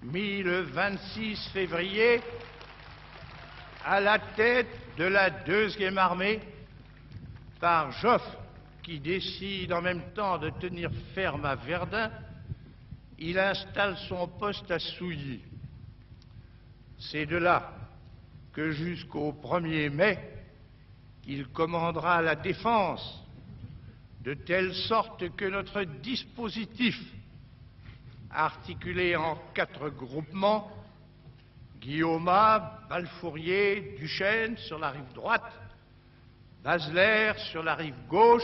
mis le 26 février à la tête de la 2e armée par Joffre, qui décide en même temps de tenir ferme à Verdun, il installe son poste à Souilly. C'est de là que jusqu'au 1er mai, il commandera la défense, de telle sorte que notre dispositif, articulé en 4 groupements, Guillaumat, Balfourier, Duchesne sur la rive droite, Basler sur la rive gauche,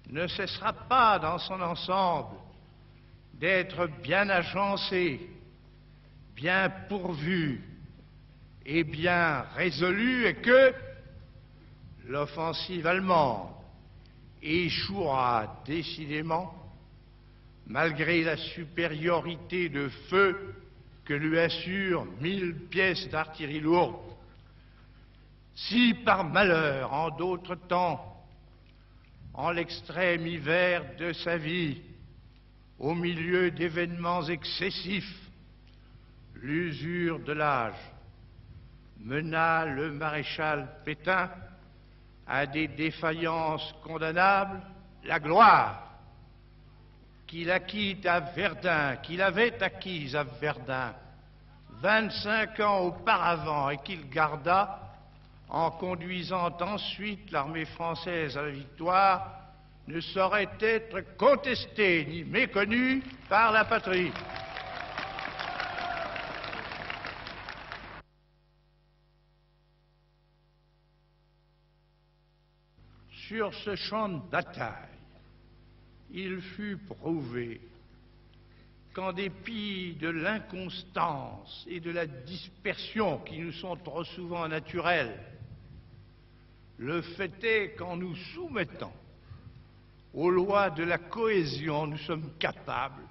ne cessera pas dans son ensemble d'être bien agencé, bien pourvu et bien résolu, et que l'offensive allemande échouera décidément malgré la supériorité de feu que lui assurent 1000 pièces d'artillerie lourde. Si par malheur, en d'autres temps, en l'extrême hiver de sa vie, au milieu d'événements excessifs, l'usure de l'âge mena le maréchal Pétain à des défaillances condamnables, la gloire qu'il acquit à Verdun, qu'il avait acquise à Verdun 25 ans auparavant et qu'il garda en conduisant ensuite l'armée française à la victoire, ne saurait être contestée ni méconnue par la patrie. Sur ce champ de bataille, il fut prouvé qu'en dépit de l'inconstance et de la dispersion qui nous sont trop souvent naturelles, le fait est qu'en nous soumettant aux lois de la cohésion, nous sommes capables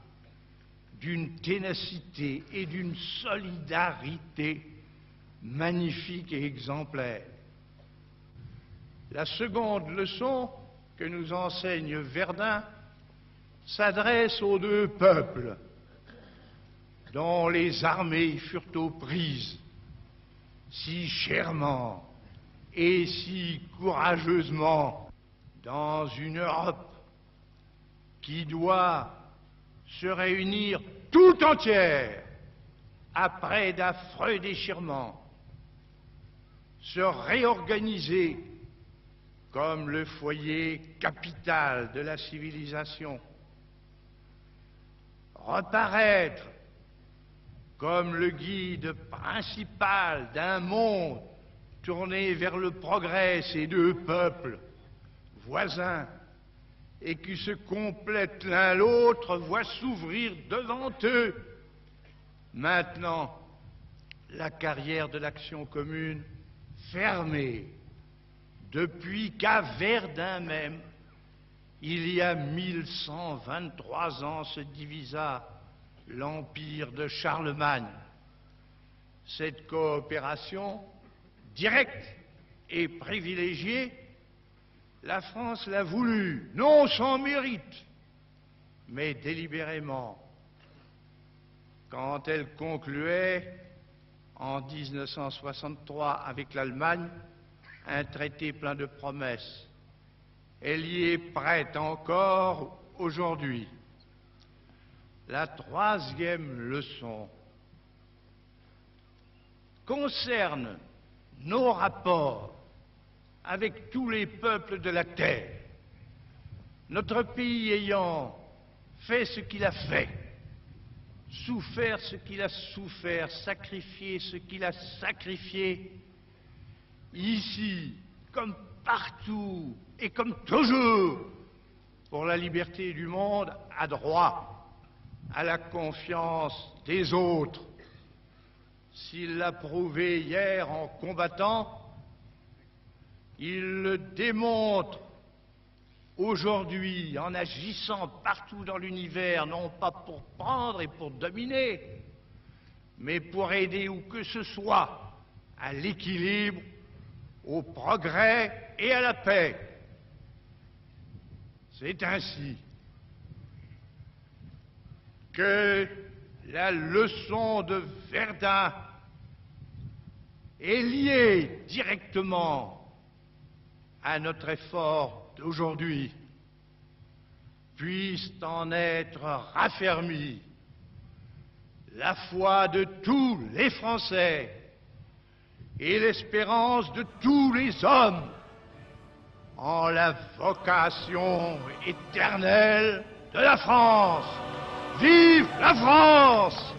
d'une ténacité et d'une solidarité magnifiques et exemplaires. La seconde leçon que nous enseigne Verdun s'adresse aux 2 peuples dont les armées furent aux prises si chèrement et si courageusement dans une Europe qui doit se réunir tout entière après d'affreux déchirements, se réorganiser comme le foyer capital de la civilisation, reparaître comme le guide principal d'un monde tourné vers le progrès, ces 2 peuples voisins et qui se complètent l'un l'autre, voient s'ouvrir devant eux maintenant la carrière de l'action commune fermée depuis qu'à Verdun même, il y a 1123 ans, se divisa l'empire de Charlemagne. Cette coopération directe et privilégiée, la France l'a voulu, non sans mérite, mais délibérément, quand elle concluait en 1963 avec l'Allemagne un traité plein de promesses. Elle y est prête encore aujourd'hui. La 3e leçon concerne nos rapports avec tous les peuples de la terre. Notre pays ayant fait ce qu'il a fait, souffert ce qu'il a souffert, sacrifié ce qu'il a sacrifié, ici, comme partout et comme toujours, pour la liberté du monde, a droit à la confiance des autres. S'il l'a prouvé hier en combattant, il le démontre aujourd'hui en agissant partout dans l'univers, non pas pour prendre et pour dominer, mais pour aider où que ce soit à l'équilibre, au progrès et à la paix. C'est ainsi que la leçon de Verdun est liée directement à notre effort d'aujourd'hui. Puisse en être raffermie la foi de tous les Français et l'espérance de tous les hommes en la vocation éternelle de la France. Vive la France!